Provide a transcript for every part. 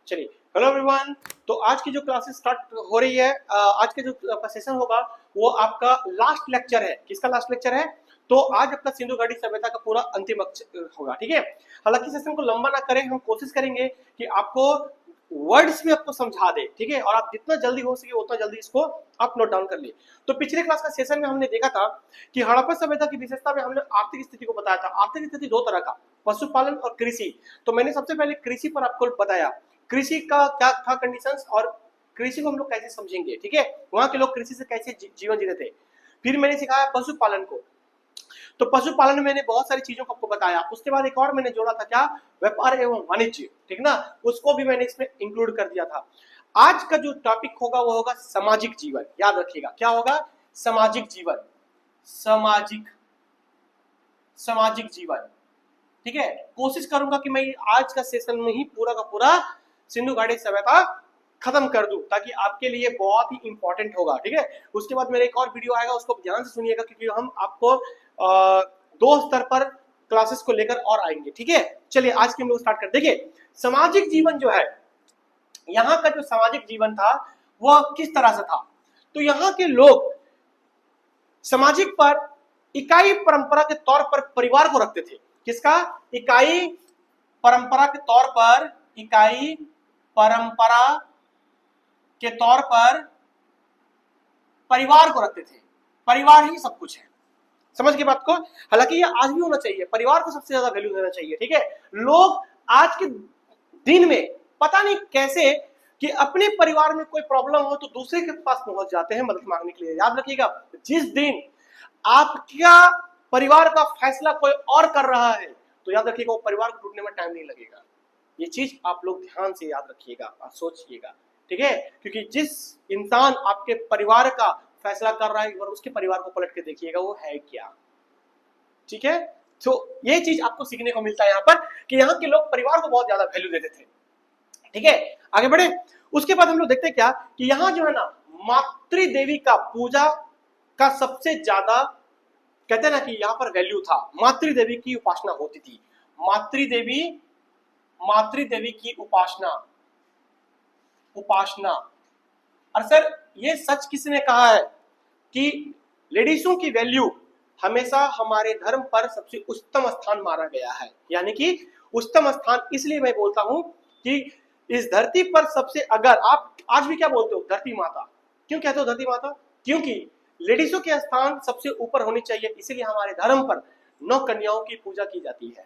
चलिए, hello everyone. तो आज की जो क्लासेस स्टार्ट हो रही है, आज के जो सेशन होगा वो आपका लास्ट लेक्चर है। किसका लास्ट लेक्चर है? तो आज आपका सिंधु घाटी सभ्यता का पूरा अंतिम होगा, ठीक है। हालांकि सेशन को लंबा ना करें, हम कोशिश करेंगे कि आपको वर्ड्स में आपको समझा दे, ठीक है। और आप जितना जल्दी हो सके उतना जल्दी इसको आप नोट डाउन कर लिए। तो पिछले क्लास का सेशन में हमने देखा था कि हड़प्पा सभ्यता की विशेषता में हमने आर्थिक स्थिति को बताया था। आर्थिक स्थिति दो तरह का, पशुपालन और कृषि। तो मैंने सबसे पहले कृषि पर आपको बताया, कृषि का क्या था कंडीशंस और कृषि को हम लोग कैसे समझेंगे, ठीक है। वहां के लोग कृषि से कैसे जीवन जीते थे। फिर मैंने सिखाया पशुपालन को। तो पशुपालन में मैंने बहुत सारी चीजों को आपको बताया। उसके बाद एक और मैंने जोड़ा था, क्या? व्यापार एवं वाणिज्य, ठीक ना। उसको भी मैंने इसमें इंक्लूड कर दिया था। आज का जो टॉपिक होगा वो होगा सामाजिक जीवन। याद रखिएगा, क्या होगा? सामाजिक जीवन। सामाजिक सामाजिक जीवन, ठीक है। कोशिश करूंगा कि मैं आज का सेशन में ही पूरा का पूरा सिंधु घाटी सभ्यता खत्म कर दूं, ताकि आपके लिए बहुत ही इंपॉर्टेंट होगा, ठीक है। उसके बाद मेरा एक और वीडियो आएगा, उसको ध्यान से सुनिएगा, क्योंकि हम आपको दो स्तर पर क्लासेस को लेकर और आएंगे, ठीक है। चलिए आज के हम लोग स्टार्ट कर। देखिए, सामाजिक जीवन जो है, यहाँ का जो सामाजिक जीवन था वह किस तरह से था। तो यहाँ के लोग सामाजिक पर इकाई परंपरा के तौर पर परिवार को रखते थे। किसका? इकाई परंपरा के तौर पर, इकाई परंपरा के तौर पर परिवार को रखते थे। परिवार ही सब कुछ है, समझ के बात को। हालांकि ये आज भी होना चाहिए, परिवार को सबसे ज्यादा वैल्यू देना चाहिए, ठीक है। लोग आज के दिन में पता नहीं कैसे कि अपने परिवार में कोई प्रॉब्लम हो तो दूसरे के पास पहुंच जाते हैं मदद मांगने के लिए। याद रखिएगा, जिस दिन आपका परिवार का फैसला कोई और कर रहा है तो याद रखिएगा वो परिवार को टूटने में टाइम नहीं लगेगा। ये चीज आप लोग ध्यान से याद रखिएगा और सोचिएगा, ठीक है। क्योंकि जिस इंसान आपके परिवार का फैसला कर रहा है, और उसके परिवार को पलट के देखिएगा वो है क्या, ठीक है। तो ये चीज आपको सीखने को मिलता है यहाँ पर कि यहाँ के लोग परिवार को बहुत ज्यादा वैल्यू देते थे, ठीक है। आगे बढ़े। उसके बाद हम लोग देखते हैं क्या कि यहाँ जो है ना, मातृ देवी का पूजा का सबसे ज्यादा, कहते हैं ना कि यहाँ पर वैल्यू था। मातृ देवी की उपासना होती थी। मातृ देवी की उपासना। और सर ये सच किसने कहा है कि लेडीजों की वैल्यू हमेशा हमारे धर्म पर सबसे उच्चतम स्थान माना गया है। यानी कि उच्चतम स्थान इसलिए मैं बोलता हूं कि इस धरती पर सबसे, अगर आप आज भी क्या बोलते हो, धरती माता क्यों कहते हो? धरती माता क्योंकि लेडीजों के स्थान सबसे ऊपर होनी चाहिए, इसीलिए हमारे धर्म पर 9 कन्याओं की पूजा की जाती है।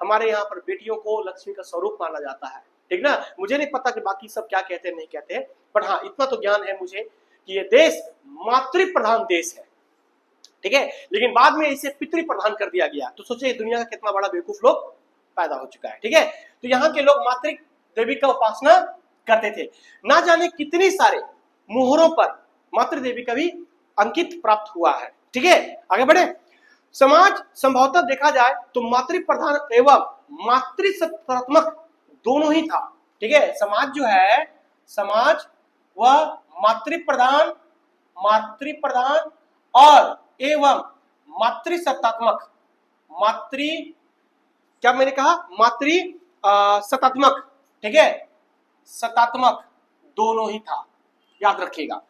हमारे यहाँ पर बेटियों को लक्ष्मी का स्वरूप माना जाता है, ठीक ना। मुझे नहीं पता कि बाकी सब क्या कहते हैं नहीं कहते हैं, बट हाँ इतना तो ज्ञान है मुझे कि ये देश मातृ प्रधान देश है, ठीक है। लेकिन बाद में इसे पितृ प्रधान कर दिया गया। तो सोचिए दुनिया का कितना बड़ा बेवकूफ लोग पैदा हो चुका है, ठीक है। तो यहाँ के लोग मातृ देवी का उपासना करते थे। ना जाने कितनी सारे मोहरों पर मातृ देवी का भी अंकित प्राप्त हुआ है, ठीक है। आगे बढ़े। समाज संभवतः देखा जाए तो मातृ प्रधान एवं मातृ सत्तात्मक दोनों ही था, ठीक है। समाज जो है, समाज वह मातृ प्रधान और एवं मातृ सत्तात्मक, मातृ, क्या मैंने कहा? मातृ सत्तात्मक, ठीक है। सत्तात्मक दोनों ही था, याद रखिएगा।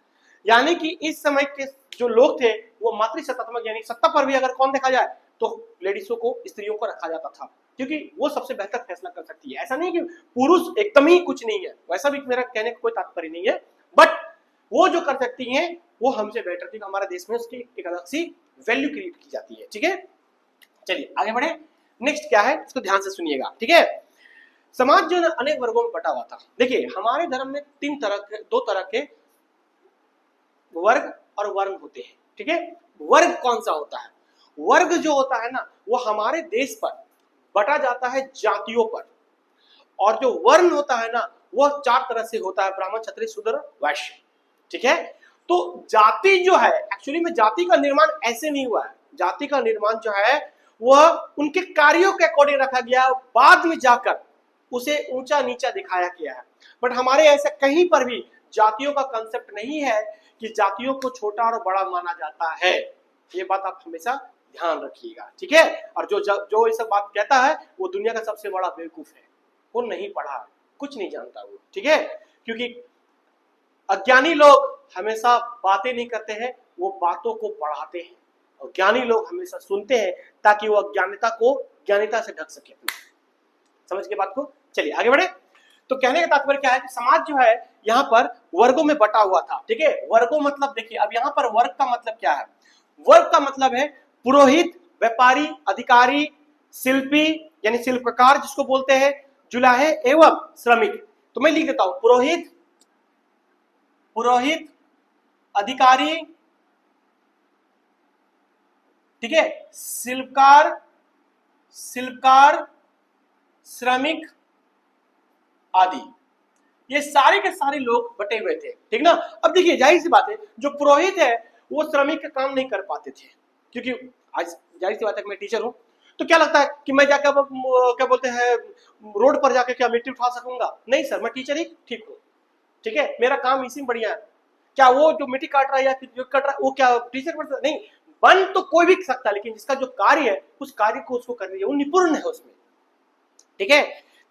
यानी कि इस समय के जो लोग थे वो मातृ सत्तात्मक, यानी सत्ता पर भी अगर कौन देखा जाए तो लेडीजों को, स्त्रियों को रखा जाता था, क्योंकि वो सबसे बेहतर फैसला कर सकती है। ऐसा नहीं कि पुरुष एकदम ही कुछ नहीं है, वैसा भी मेरा कहने का कोई तात्पर्य नहीं है, बट वो जो कर सकती हैं वो हमसे बेटर थी। हमारे देश में उसकी एक अलग सी वैल्यू क्रिएट की जाती है, ठीक है। चलिए आगे बढ़े। नेक्स्ट क्या है इसको ध्यान से सुनिएगा, ठीक है। समाज जो है अनेक वर्गों में बटा हुआ था। देखिए हमारे धर्म में दो तरह के वर्ग और वर्ण होते हैं, ठीक है। वर्ग कौन सा होता है? वर्ग जो होता है ना, वो हमारे देश पर बटा जाता है जातियों पर, और जो वर्ण होता है ना वो 4 तरह से होता है, ब्राह्मण, क्षत्रिय, शूद्र, वैश्य, ठीक है। तो जाति जो है, एक्चुअली में जाति का निर्माण ऐसे नहीं हुआ है। जाति का निर्माण जो है वह उनके कार्यों के अकॉर्डिंग रखा गया, बाद में जाकर उसे ऊंचा नीचा दिखाया गया है। बट हमारे ऐसे कहीं पर भी जातियों का कंसेप्ट नहीं है कि जातियों को छोटा और बड़ा माना जाता है। ये बात आप हमेशा ध्यान रखिएगा, ठीक है। और जो ये सब बात कहता है वो दुनिया का सबसे बड़ा बेवकूफ है, वो नहीं पढ़ा, कुछ नहीं जानता वो, ठीक है। क्योंकि अज्ञानी लोग हमेशा बातें नहीं करते हैं, वो बातों को बढ़ाते हैं, और ज्ञानी लोग हमेशा सुनते हैं ताकि वो अज्ञानता को ज्ञानिता से ढक सके। समझ के बात को, चलिए आगे बढ़े। तो कहने का तात्पर्य क्या है कि समाज जो है यहाँ पर वर्गों में बटा हुआ था, ठीक है। वर्गों मतलब देखिए, अब यहाँ पर वर्ग का मतलब क्या है? वर्ग का मतलब है पुरोहित, व्यापारी, अधिकारी, शिल्पी यानी शिल्पकार जिसको बोलते हैं, जुलाहे एवं श्रमिक। तो मैं लिख देता हूं, पुरोहित, पुरोहित, अधिकारी, ठीक है, शिल्पकार, शिल्पकार, श्रमिक आदि, ये सारे के सारे लोग बटे हुए थे, ठीक ना। अब देखिए जाहिर सी बात है, जो पुरोहित है वो श्रमिक का काम नहीं कर पाते थे, क्योंकि आज जाहिर सी बात है मैं टीचर हूं, तो क्या लगता है कि मैं जाकर क्या बोलते हैं रोड पर जाकर क्या मिट्टी उठा सकूंगा? नहीं सर, मैं टीचर ही ठीक हूँ, ठीक है, मेरा काम इसी में बढ़िया है। क्या वो जो मिट्टी काट रहा है या जो कट रहा है वो क्या टीचर बन सकता? नहीं, बन तो कोई भी सकता है, लेकिन जिसका जो कार्य है उस कार्य को उसको करनी है, वो निपुण है उसमें, ठीक है।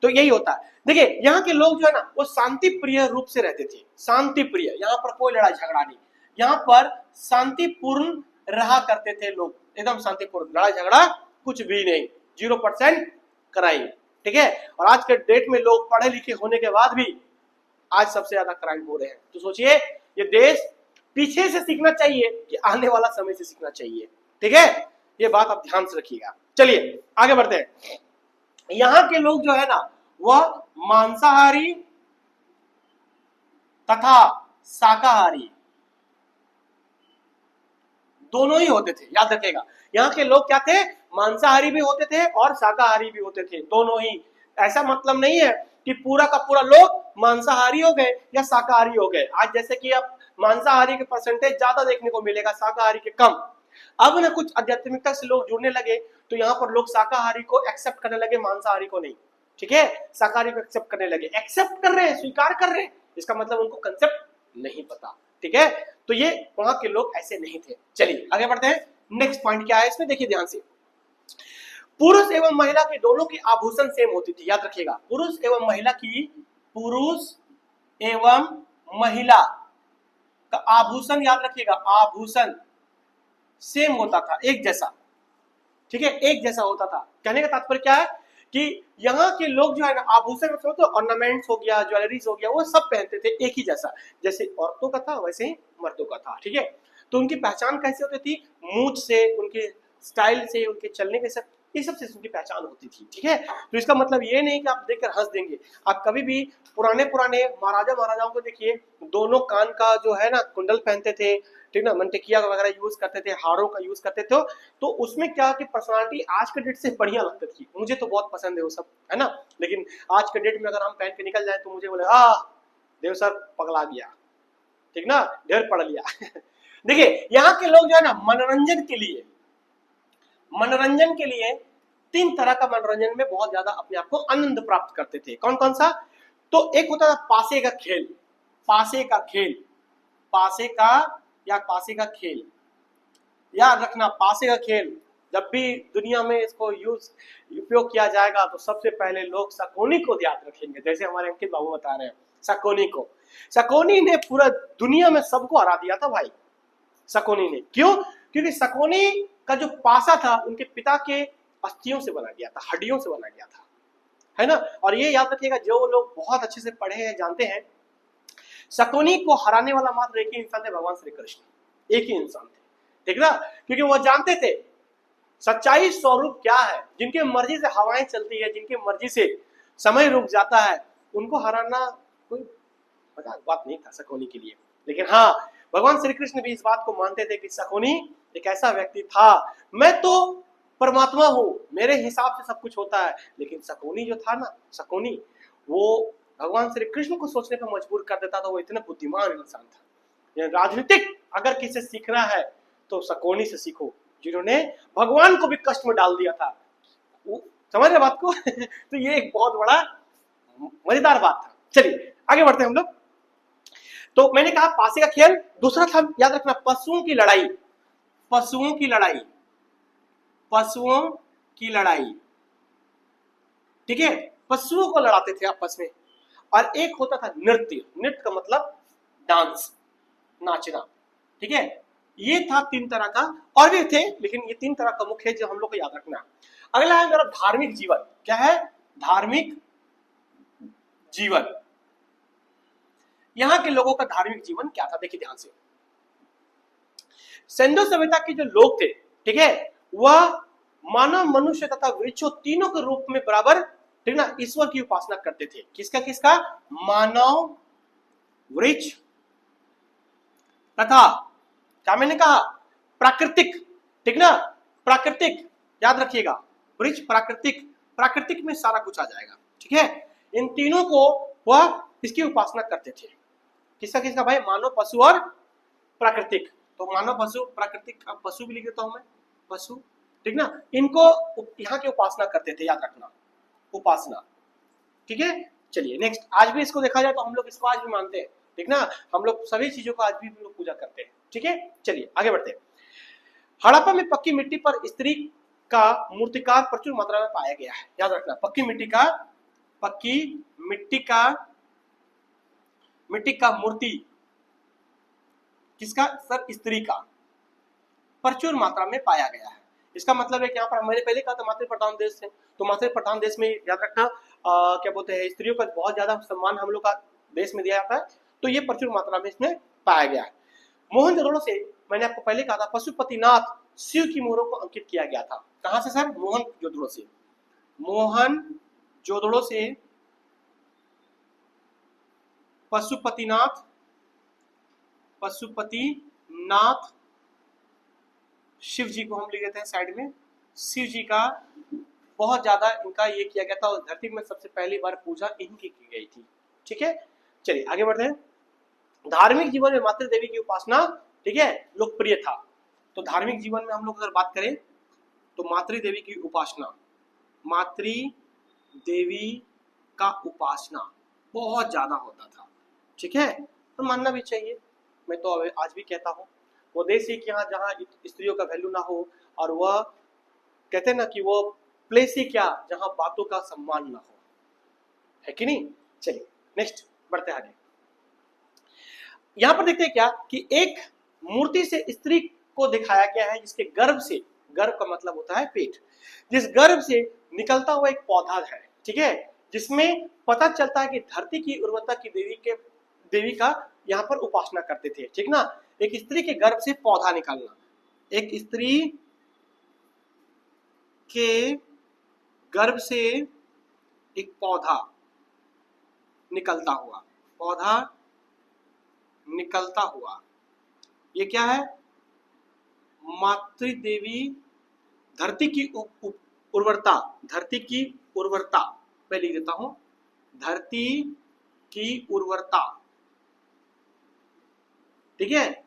तो यही होता है। देखिए यहाँ के लोग जो है ना वो शांति प्रिय रूप से रहते थे, शांति प्रिय, यहाँ पर कोई लड़ाई झगड़ा नहीं, यहाँ पर शांतिपूर्ण रहा करते थे लोग, एकदम शांतिपूर्ण, लड़ाई झगड़ा कुछ भी नहीं, 0% क्राइम, ठीक है। और आज के डेट में लोग पढ़े लिखे होने के बाद भी आज सबसे ज्यादा क्राइम हो रहे हैं। तो सोचिए ये देश पीछे से सीखना चाहिए कि आने वाला समय से सीखना चाहिए, ठीक है। ये बात आप ध्यान से रखिएगा। चलिए आगे बढ़ते हैं। यहाँ के लोग जो है ना वह मांसाहारी तथा शाकाहारी दोनों ही होते थे, याद रखिएगा। यहाँ के लोग क्या थे? मांसाहारी भी होते थे और शाकाहारी भी होते थे, दोनों ही। ऐसा मतलब नहीं है कि पूरा का पूरा लोग मांसाहारी हो गए या शाकाहारी हो गए। आज जैसे कि अब मांसाहारी के परसेंटेज ज्यादा देखने को मिलेगा, शाकाहारी के कम। अब ना कुछ आध्यात्मिकता से लोग जुड़ने लगे तो यहाँ पर लोग शाकाहारी को एक्सेप्ट करने लगे, मांसाहारी को नहीं, ठीक है। शाकाहारी को एक्सेप्ट करने लगे, एक्सेप्ट कर रहे हैं, स्वीकार कर रहे हैं, इसका मतलब उनको कंसेप्ट नहीं पता, ठीक है। तो ये वहां के लोग ऐसे नहीं थे। चलिए आगे बढ़ते हैं। नेक्स्ट पॉइंट क्या है इसमें, देखिए ध्यान से। पुरुष एवं महिला के दोनों की आभूषण सेम होती थी, याद रखिएगा। पुरुष एवं महिला की, पुरुष एवं महिला का आभूषण, याद रखिएगा, आभूषण सेम होता था, एक जैसा, ठीक है, एक जैसा होता था। कहने का तात्पर्य क्या है कि यहाँ के लोग जो है ना आभूषण, तो ऑर्नामेंट्स हो गया, ज्वेलरीज हो गया, वो सब पहनते थे एक ही जैसा, जैसे औरतों का था वैसे ही मर्दों का था, ठीक है। तो उनकी पहचान कैसे होती थी? मूंछ से, उनके स्टाइल से, उनके चलने के सब, ये सब से उनकी पहचान होती थी, ठीक है। तो इसका मतलब ये नहीं कि आप देखकर हंस देंगे। आप कभी भी पुराने पुराने महाराजा महाराजाओं को देखिए, दोनों कान का जो है ना कुंडल पहनते थे, ठीक ना, मनटिकिया वगैरह यूज करते थे, हारों का यूज करते थे। तो उसमें क्या कि पर्सनालिटी आज के डेट से बढ़िया लगती थी, मुझे तो बहुत पसंद है वो सब, है ना। लेकिन आज के डेट में अगर हम पहन के निकल जाए तो मुझे बोले देव सर पगला गया, ठीक ना, ढेर पढ़ लिया। देखिए यहाँ के लोग जो है ना मनोरंजन के लिए, मनोरंजन के लिए 3 तरह का मनोरंजन में बहुत ज्यादा अपने आप को आनंद प्राप्त करते थे। कौन कौन सा? तो एक होता था पासे का खेल, पासे का खेल, पासे का या पासे का खेल, याद रखना, पासे का खेल। जब भी दुनिया में इसको उपयोग किया जाएगा तो सबसे पहले लोग शकुनी को याद रखेंगे, जैसे हमारे अंकित बाबू बता रहे हैं, शकुनी को। शकुनी ने पूरा दुनिया में सबको हरा दिया था भाई, शकुनी ने। क्यों? क्योंकि शकुनी का जो पासा था उनके पिता के अस्थियों से बना गया था, हड्डियों से बना गया था, है ना। और ये याद रखिएगा, जो लोग बहुत अच्छे से पढ़े हैं जानते हैं, शकुनी को हराने वाला मात्र एक ही इंसान थे, भगवान श्री कृष्ण, एक ही इंसान थे, ठीक ना। क्योंकि वो जानते थे सच्चाई स्वरूप क्या है। जिनके मर्जी से हवाएं चलती है, जिनकी मर्जी से समय रुक जाता है, उनको हराना कोई मजाक बात नहीं था शकुनी के लिए। लेकिन हाँ, भगवान श्री कृष्ण भी इस बात को मानते थे कि शकुनी एक ऐसा व्यक्ति था, मैं तो परमात्मा हूं, मेरे हिसाब से सब कुछ होता है। लेकिन शकुनी जो था ना, शकुनी वो भगवान श्री कृष्ण को सोचने पर मजबूर कर देता था। वो इतना बुद्धिमान इंसान था। राजनीतिक अगर किसे सीखना है तो शकुनी से सीखो, जिन्होंने भगवान को भी कष्ट में डाल दिया था। समझ रहे बात को? तो ये एक बहुत बड़ा मजेदार बात था। चलिए आगे बढ़ते हैं हम लोग। तो मैंने कहा पासे का खेल। दूसरा था, याद रखना, पशुओं की लड़ाई, पशुओं की लड़ाई, पशुओं की लड़ाई, ठीक है। पशुओं को लड़ाते थे आपस में। और एक होता था नृत्य। नृत्य का मतलब डांस, नाचना, ठीक है। ये था 3 तरह का, और भी थे लेकिन ये 3 तरह का मुख्य है जो हम लोग को याद रखना है। अगला है मेरा धार्मिक जीवन। क्या है? धार्मिक जीवन। यहां के लोगों का धार्मिक जीवन क्या था, देखिए ध्यान से। सिंधु सभ्यता के जो लोग थे, ठीक है, वह मानव, मनुष्य तथा वृक्षों तीनों के रूप में बराबर, ठीक ना, ईश्वर की उपासना करते थे। किसका किसका? मानव, वृक्ष तथा, क्या मैंने कहा? प्राकृतिक, ठीक ना, प्राकृतिक, याद रखिएगा, वृक्ष, प्राकृतिक, प्राकृतिक में सारा कुछ आ जाएगा, ठीक है। इन तीनों को वह इसकी उपासना करते थे। किसका किसका भाई? मानव, पशु और प्राकृतिक। तो मानव, पशु, प्राकृतिक, अब पशु भी लिख देता हूं मैं, पशु, ठीक ना। इनको यहाँ की उपासना करते थे, याद रखना, उपासना, ठीक है। चलिए नेक्स्ट, आज भी इसको देखा जाए तो हम लोग इसको आज भी मानते हैं, ठीक ना, हम लोग सभी चीजों को आज भी लोग पूजा करते हैं, ठीक है। चलिए आगे बढ़ते हैं। हड़प्पा में पक्की मिट्टी पर स्त्री का मूर्तिकार प्रचुर मात्रा में पाया गया है, याद रखना। पक्की मिट्टी का मूर्ति किसका सर? स्त्री का, प्रचुर मात्रा में पाया गया है। इसका मतलब है कि यहाँ पर मैंने पहले कहा था मातृ प्रधान देश है, तो मातृ प्रधान देश में याद रखना क्या बोलते हैं, स्त्रियों का बहुत ज्यादा सम्मान हम लोग का देश में दिया जाता है, तो ये प्रचुर मात्रा में इसमें पाया गया है। मोहनजोदड़ो से मैंने आपको पहले कहा था पशुपतिनाथ शिव की मोहरों को अंकित किया गया था। कहां से सर? मोहनजोदड़ो से। मोहनजोदड़ो से पशुपतिनाथ शिव जी को हम लिख देते हैं साइड में। शिव जी का बहुत ज्यादा इनका ये किया गया था, और धरती में सबसे पहली बार पूजा इनकी की गई थी, ठीक है। चलिए आगे बढ़ते हैं। धार्मिक जीवन में मातृ देवी की उपासना, ठीक है, लोकप्रिय था। तो धार्मिक जीवन में हम लोग अगर बात करें तो मातृ देवी की उपासना, मातृ देवी का उपासना बहुत ज्यादा होता था, ठीक है। तो मानना भी चाहिए, मैं तो आज भी कहता हूँ, वो देश ही यहाँ जहाँ स्त्रियों का वैल्यू ना हो, और वह कहते हैं ना कि वो प्लेस ही क्या जहाँ बातों का सम्मान ना हो, है कि नहीं। चलिए नेक्स्ट बढ़ते आगे। यहां पर देखते हैं क्या कि एक मूर्ति से स्त्री को दिखाया गया है जिसके गर्भ से, गर्भ का मतलब होता है पेट, जिस गर्भ से निकलता हुआ एक पौधा है, ठीक है, जिसमें पता चलता है कि धरती की उर्वरता की देवी का यहाँ पर उपासना करते थे, ठीक ना। एक स्त्री के गर्भ से पौधा निकालना, एक स्त्री के गर्भ से एक पौधा निकलता हुआ, ये क्या है? मातृ देवी, धरती की उर्वरता, धरती की उर्वरता मैं लिख देता हूं, धरती की उर्वरता, ठीक है,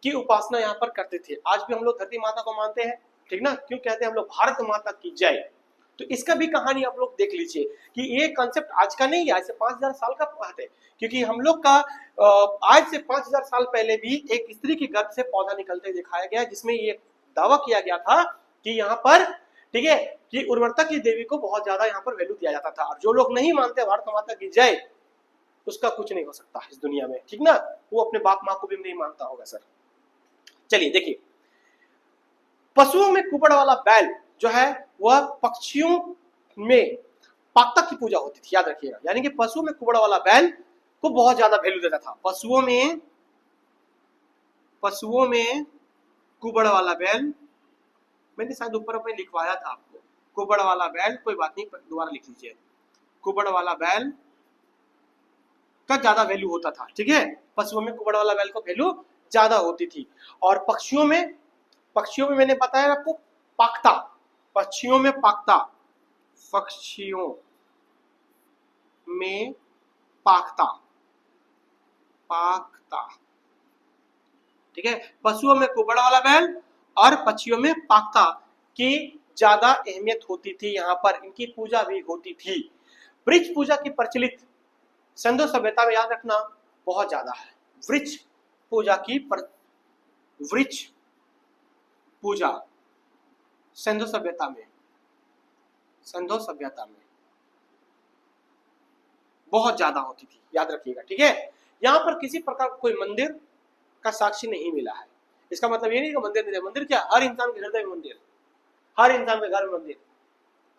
की उपासना यहाँ पर करते थे। आज भी हम लोग धरती माता को मानते हैं, ठीक ना। क्यों कहते हैं हम लोग भारत माता की जय? तो इसका भी कहानी आप लोग देख लीजिए कि ये कंसेप्ट आज का नहीं है, आज से 5000 साल का बात है। क्योंकि हम लोग का आज से 5000 साल पहले भी एक स्त्री के गर्भ से पौधा निकलते दिखाया गया, जिसमें ये दावा किया गया था कि यहाँ पर, ठीक है, कि उर्वरता की देवी को बहुत ज्यादा यहाँ पर वैल्यू दिया जाता था। और जो लोग नहीं मानते भारत माता की जय, उसका कुछ नहीं हो सकता इस दुनिया में, ठीक ना। वो अपने बाप माँ को भी नहीं मानता होगा सर। चलिए देखिए, पशुओं में कुबड़ वाला बैल जो है वह पक्षियों में पाक्ता की पूजा होती थी, याद रखिएगा। यानी कि पशुओं में कुबड़ वाला बैल को बहुत ज्यादा वैल्यू देता था। पशुओं में कुबड़ वाला बैल, मैंने शायद ऊपर में लिखवाया था आपको, कुबड़ वाला बैल, कोई बात नहीं, दोबारा लिख लीजिए। कुबड़ वाला बैल का ज्यादा वैल्यू होता था, ठीक है। पशुओं में कुबड़ वाला बैल को वैल्यू ज्यादा होती थी। और पक्षियों में मैंने बताया आपको पाक्ता, पक्षियों में पाक्ता, ठीक है। पशुओं में कुबड़ वाला बैल और पक्षियों में पाक्ता की ज्यादा अहमियत होती थी, यहाँ पर इनकी पूजा भी होती थी। वृक्ष पूजा की प्रचलित सिंधु सभ्यता में, याद रखना, बहुत ज्यादा है। वृक्ष पूजा सिंधु सभ्यता में बहुत ज्यादा होती थी, याद रखिएगा, ठीक है। यहाँ पर किसी प्रकार कोई मंदिर का साक्षी नहीं मिला है। इसका मतलब ये नहीं कि मंदिर नहीं है, मंदिर क्या, हर इंसान के हृदय में मंदिर, हर इंसान के घर में मंदिर,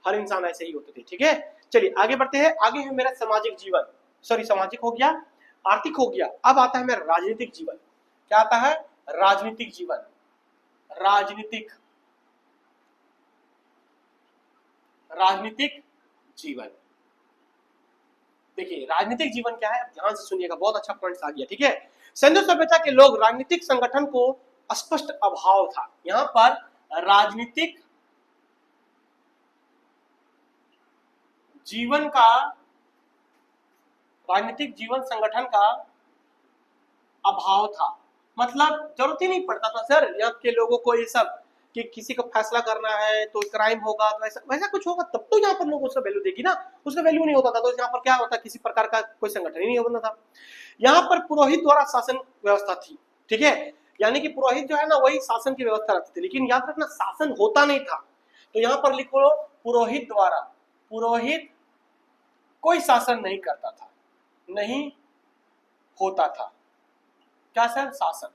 हर इंसान ऐसे ही होते थे, ठीक है। चलिए आगे बढ़ते हैं। आगे है मेरा सामाजिक जीवन, सॉरी सामाजिक हो गया, आर्थिक हो गया, अब आता है मेरा राजनीतिक जीवन। क्या आता है, राजनीतिक जीवन, राजनीतिक राजनीतिक जीवन। देखिए राजनीतिक जीवन क्या है, ध्यान से सुनिएगा, बहुत अच्छा पॉइंट आ गया, ठीक है। सिंधु सभ्यता के लोग राजनीतिक संगठन को स्पष्ट अभाव था। यहां पर राजनीतिक जीवन का, राजनीतिक जीवन संगठन का अभाव था, मतलब जरूरत ही नहीं पड़ता था सर यहाँ के लोगों को ये सब कि किसी को फैसला करना है तो क्राइम होगा तो ऐसा वैसा कुछ होगा तब तो यहाँ पर लोग उसका वैल्यू देगी ना, उसका वैल्यू नहीं होता था तो यहाँ पर क्या होता, किसी प्रकार का कोई संगठन ही नहीं होता था। यहाँ पर पुरोहित द्वारा शासन व्यवस्था थी, ठीक है, यानी कि पुरोहित जो है ना वही शासन की व्यवस्था रखते थे, लेकिन याद रखना शासन होता नहीं था। तो यहाँ पर लिखो पुरोहित द्वारा, पुरोहित कोई शासन नहीं करता था, नहीं होता था। क्या सर, शासन,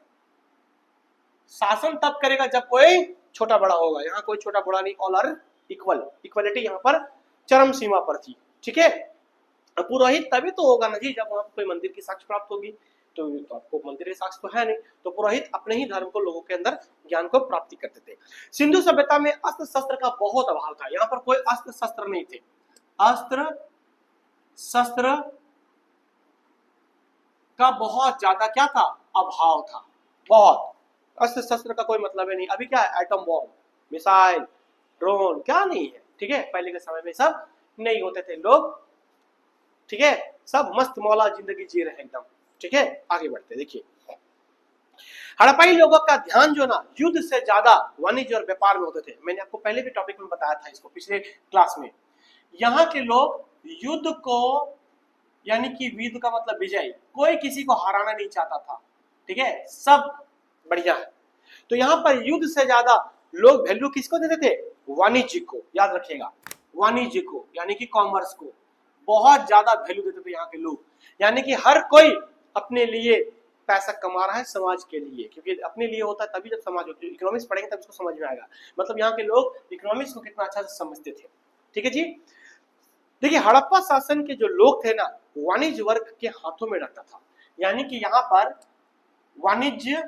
शासन तब करेगा जब कोई छोटा बड़ा होगा, यहाँ कोई छोटा बड़ा नहीं, ऑल आर इक्वल, इक्वलिटी यहाँ पर चरम सीमा पर थी, ठीक है। पुरोहित तभी तो होगा ना जी जब वहां कोई मंदिर की साक्ष्य प्राप्त होगी, तो आपको मंदिर के साक्ष्य तो है नहीं, तो पुरोहित अपने ही धर्म को लोगों के अंदर ज्ञान को प्राप्ति करते थे। सिंधु सभ्यता में अस्त्र शस्त्र का बहुत अभाव था, यहाँ पर कोई अस्त्र शस्त्र नहीं थे, अस्त्र शस्त्र का बहुत ज्यादा क्या था, अभाव था, बहुत। अस्त्र शस्त्र का कोई मतलब है नहीं, अभी क्या है, एटम बॉम्ब, मिसाइल, ड्रोन, क्या नहीं है, ठीक है। पहले के समय में सब नहीं होते थे लोग, ठीक है, सब मस्त मौला जिंदगी जी रहे एकदम, ठीक है। आगे बढ़ते देखिए, हड़प्पाई लोगों का ध्यान जो ना युद्ध से ज्यादा वाणिज्य और व्यापार में होते थे। मैंने आपको पहले भी टॉपिक में बताया था इसको, पिछले क्लास में। यहाँ के लोग युद्ध को, यानी कि युद्ध का मतलब विजय, कोई किसी को हराना नहीं चाहता था, ठीक है, सब बढ़िया है। तो यहाँ पर युद्ध से ज्यादा लोग वैल्यू किसको देते थे, वाणिज्य को, याद रखिएगा, वाणिज्य को, यानी कि कॉमर्स को बहुत ज्यादा वैल्यू देते थे यहाँ के लोग। यानी कि हर कोई अपने लिए पैसा कमा रहा है समाज के लिए, क्योंकि अपने लिए होता है तभी जब समाज होती है। इकोनॉमिक्स पढ़ेंगे तब इसको समझ में आएगा, मतलब यहाँ के लोग इकोनॉमिक्स को कितना अच्छा से समझते थे, ठीक है जी। देखिए हड़प्पा शासन के जो लोग थे ना, वाणिज्य वर्ग के हाथों में रहता था, यानी कि यहाँ पर वाणिज्य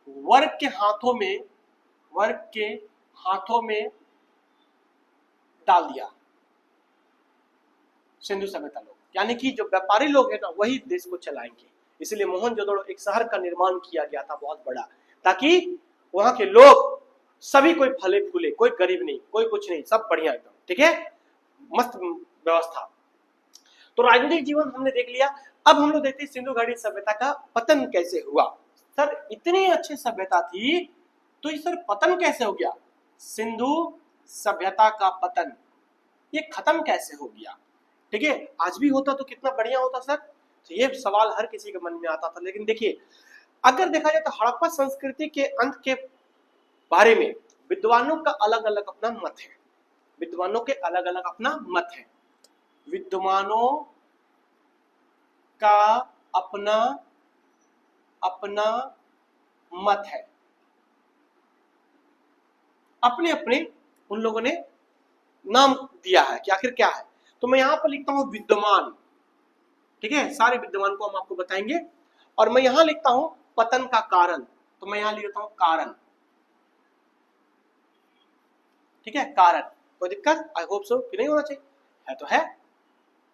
वर्ग के हाथों में, वर्ग के हाथों में डाल दिया सिंधु सभ्यता लोग, यानी कि जो व्यापारी लोग हैं ना वही देश को चलाएंगे। इसलिए मोहनजोदड़ो एक शहर का निर्माण किया गया था बहुत बड़ा, ताकि वहां के लोग सभी, कोई फले फूले, कोई गरीब नहीं, कोई कुछ नहीं, सब बढ़िया एकदम, ठीक है, मस्त व्यवस्था। तो राजनीतिक जीवन हमने देख लिया। अब हम लोग देखते हैं सिंधु घाटी सभ्यता का पतन कैसे हुआ। सर इतनी अच्छी सभ्यता थी तो इस सर पतन कैसे हो गया, सिंधु सभ्यता का पतन ये खत्म कैसे हो गया, ठीक है। आज भी होता तो कितना बढ़िया होता सर, तो ये सवाल हर किसी के मन में आता था। लेकिन देखिए अगर देखा जाए तो हड़प्पा संस्कृति के अंत के बारे में विद्वानों का अलग अलग अपना मत है, विद्वानों के अलग अलग अपना मत है, विद्वानों का अपना अपना मत है, अपने अपने उन लोगों ने नाम दिया है कि आखिर क्या है। तो मैं यहां पर लिखता हूं विद्यमान, ठीक है, सारे विद्यमान को हम आपको बताएंगे। और मैं यहां लिखता हूं पतन का कारण, तो मैं यहां लिखता हूं कारण, ठीक है, कारण। कोई दिक्कत, आई होप सो कि नहीं होना चाहिए, है तो है,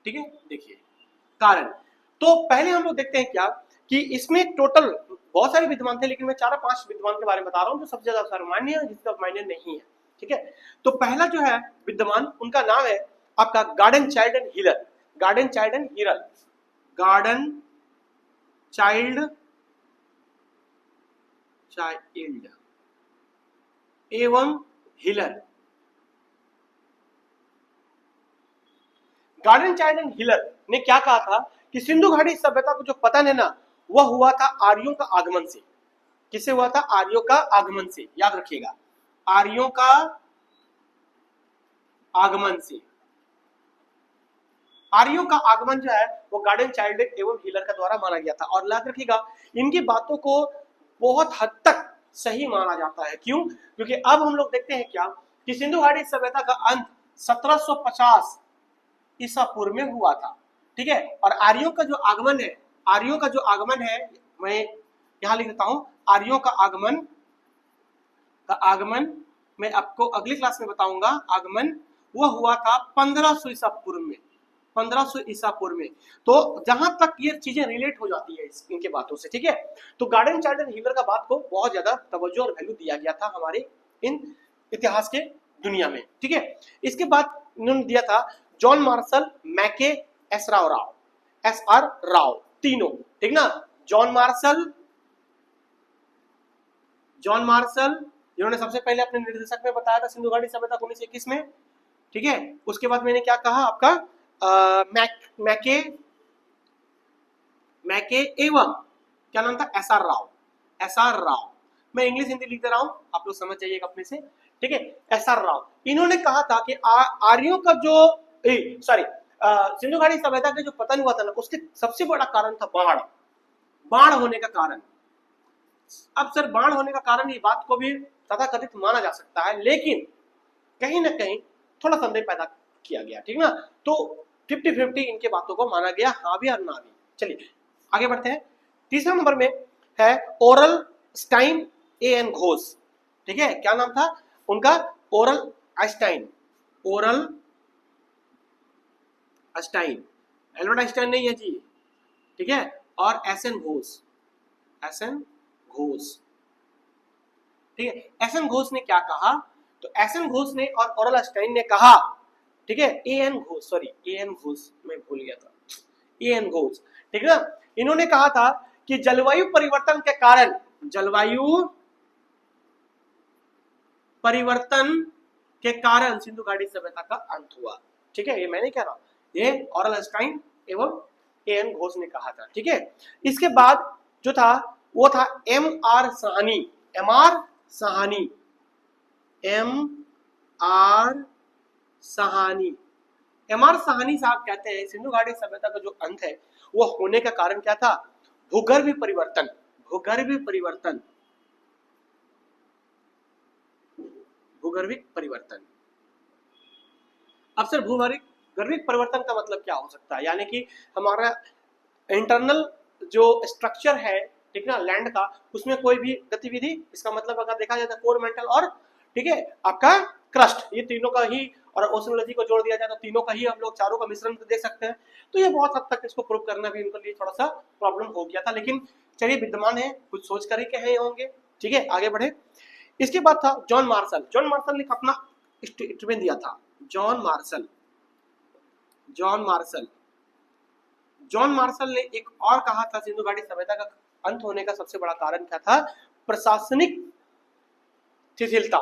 ठीक है। देखिए कारण, तो पहले हम लोग देखते हैं क्या कि इसमें टोटल बहुत सारे विद्वान थे, लेकिन मैं 4-5 विद्वान के बारे में बता रहा हूं जो सबसे ज्यादा सर्वमान्य है, जिसका मान्य नहीं है, ठीक है। तो पहला जो है विद्वान, उनका नाम है आपका Gordon Childe and Hiller, Gordon Childe and Hiller, Gordon Childe Childe एवं हिलर। गार्डन चाइल्ड एंड हिलर ने क्या कहा था कि सिंधु घाटी सभ्यता को जो पतन है ना वह हुआ था आर्यों का आगमन से। किससे हुआ था, आर्यों का आगमन से, याद रखिएगा, आर्यों का आगमन से। आर्यों का आगमन जो है वो गार्डन चाइल्ड एवं हीलर का द्वारा माना गया था। और याद रखिएगा इनकी बातों को बहुत हद तक सही माना जाता है। क्यों? क्योंकि अब हम लोग देखते हैं क्या कि सिंधु घाटी सभ्यता का अंत 1750 ईसा पूर्व में हुआ था। ठीक है, और आर्यों का जो आगमन है, आर्यों का जो आगमन है, मैं यहां लिख देता हूं, आर्यों का आगमन मैं आपको अगली क्लास में बताऊंगा। आगमन वो हुआ था 1500 ईसा पूर्व में, 1500 ईसा पूर्व में। तो जहां तक ये चीजें रिलेट हो जाती है इनके बातों से, ठीक है। तो गार्डन चाइल्ड एंड हीलर का बात को बहुत ज्यादा तवज्जो और वैल्यू दिया गया था हमारे इन इतिहास के दुनिया में, ठीक है। इसके बाद इन्होंने दिया था जॉन मार्शल, मैके, एस आर राव, तीनों, ठीक ना। जॉन मार्शल जिन्होंने सबसे पहले अपने निर्देशक में बताया था सिंधु घाटी सभ्यता 1921 में, ठीक है। उसके बाद मैंने क्या कहा आपका मैके एवं क्या नाम था, एस आर राव। मैं इंग्लिश हिंदी लिख दे रहा हूं, आप लोग समझ जाइएगा अपने से, ठीक है। एस आर राव, इन्होंने कहा था कि आर्यों का जो सिंधु घाटी सभ्यता का जो पतन हुआ था ना, उसके सबसे बड़ा कारण था बाढ़ होने का कारण। अब सर बाढ़ होने का कारण ये बात को भी तथाकथित माना जा सकता है, लेकिन कहीं ना कहीं थोड़ा संदेह पैदा किया गया, ठीक ना। तो 50-50 इनके बातों को माना गया, हाँ भी और ना भी। चलिए आगे बढ़ते हैं। तीसरा नंबर में है oral Stine A N Ghosh, ठीक है। क्या नाम था उनका? ओरल स्टाइन, एल्बर्ट आइंस्टाइन नहीं है जी, ठीक है। और एस एन घोष, ठीक है। एस एन घोष ने क्या कहा? तो एस एन घोष ने और ओरल स्टाइन ने कहा, ठीक है, ए एन घोष मैं भूल गया था, ए एन घोष, ठीक है। इन्होंने कहा था कि जलवायु परिवर्तन के कारण सिंधु घाटी सभ्यता का अंत हुआ, ठीक है। ये मैं नहीं कह रहा, ये ओरल स्टाइन एवं ए एन घोष ने कहा था, ठीक है। इसके बाद जो था वो था एम आर सहानी साहब कहते हैं सिंधु घाटी सभ्यता का जो अंत है वो होने का कारण क्या था? भूगर्भीय परिवर्तन। अब सर भूगर्भीय परिवर्तन का मतलब क्या हो सकता है? यानी कि हमारा इंटरनल जो स्ट्रक्चर है, ठीक ना, लैंड का, उसमें कोई भी गतिविधि, इसका मतलब अगर देखा जाए तो कोर, मेंटल और, ठीक है, आपका क्रस्ट, ये तीनों का ही, और ओशनोलॉजी को जोड़ दिया जाए तो तीनों का ही हम लोग चारों का मिश्रण देख सकते हैं। तो ये बहुत हद तक इसको प्रूव करना भी उनके लिए थोड़ा सा प्रॉब्लम हो गया था, लेकिन चलिए विद्यमान है, कुछ सोच कर ही कहे होंगे, ठीक है। आगे बढ़े। इसके बाद था जॉन मार्शल ने अपना स्टेटमेंट दिया था। जॉन मार्शल ने एक और कहा था सिंधु घाटी सभ्यता का अंत होने का सबसे बड़ा कारण क्या था? प्रशासनिक शिथिलता।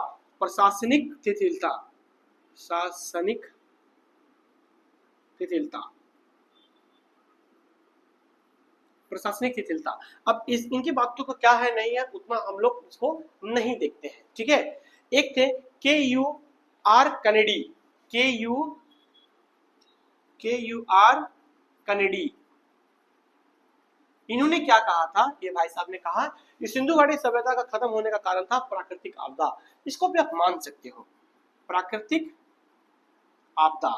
अब इनकी बातों को क्या है नहीं है उतना हम लोग इसको नहीं देखते हैं, ठीक है। एक थे के यू आर कनेडी, इन्होंने क्या कहा था? ये भाई साहब ने कहा कि सिंधु घाटी सभ्यता का खत्म होने का कारण था प्राकृतिक आपदा। इसको भी आप मान सकते हो, प्राकृतिक आपदा।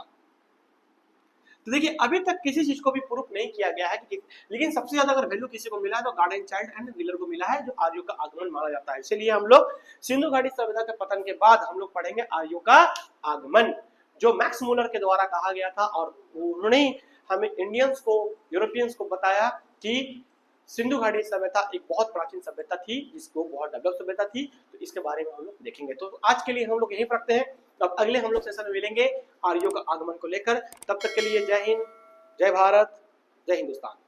तो देखिए अभी तक किसी चीज को भी प्रूफ नहीं किया गया है कि, लेकिन सबसे ज्यादा अगर वैल्यू किसी को मिला है तो गार्डन चाइल्ड एंड व्हीलर को मिला है, जो आर्यों का आगमन माना जाता है। इसलिए हम लोग सिंधु घाटी सभ्यता के पतन के बाद हम लोग पढ़ेंगे आर्यों का आगमन, जो मैक्स मूलर के द्वारा कहा गया था, और उन्होंने हमें इंडियंस को, यूरोपियंस को बताया कि सिंधु घाटी सभ्यता एक बहुत प्राचीन सभ्यता थी, जिसको बहुत डेवलप सभ्यता थी। तो इसके बारे में हम लोग देखेंगे। तो आज के लिए हम लोग यहीं पर रखते हैं, तब अगले हम लोग सेशन में मिलेंगे आर्यों का आगमन को लेकर। तब तक के लिए जय हिंद, जय भारत, जय हिंदुस्तान।